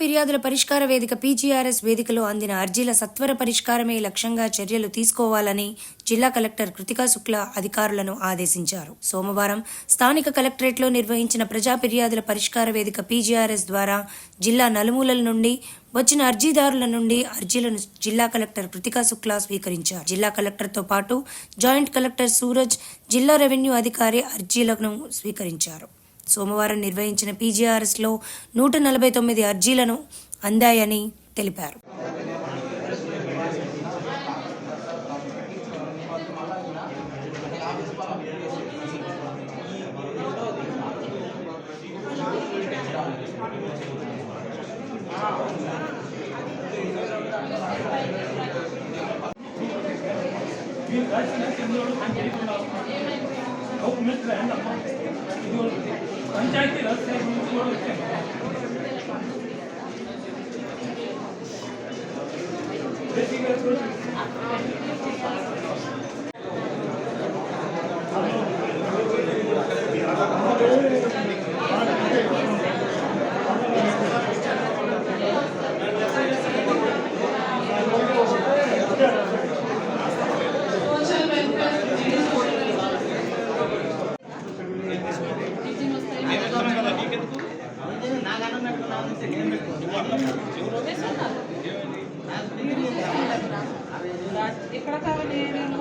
ఫిర్యాదుల పరిష్కార వేదిక పీజీఆర్ఎస్ వేదికలో అందిన అర్జీల సత్వర పరిష్కారమే లక్ష్యంగా చర్యలు తీసుకోవాలని జిల్లా కలెక్టర్ కృతికా శుక్లా అధికారులను ఆదేశించారు. సోమవారం స్థానిక కలెక్టరేట్లో నిర్వహించిన ప్రజా ఫిర్యాదుల పరిష్కార వేదిక పీజీఆర్ఎస్ ద్వారా జిల్లా నలుమూలల నుండి వచ్చిన అర్జీదారుల నుండి అర్జీలను జిల్లా కలెక్టర్ కృతికా శుక్లా స్వీకరించారు. జిల్లా కలెక్టర్తో పాటు జాయింట్ కలెక్టర్ సూరజ్, జిల్లా రెవెన్యూ అధికారి అర్జీలను స్వీకరించారు. సోమవారం నిర్వహించిన పీజీఆర్ఎస్లో 149 అర్జీలను అందాయని తెలిపారు. పంచాయతీ వ్యవస్థ గురించి కూడా వచ్చాను. ఎక్కడ కావాలి నేను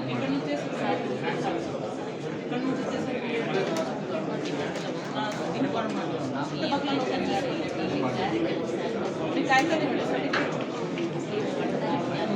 ఇక్కడ నుంచి మీకు అయితే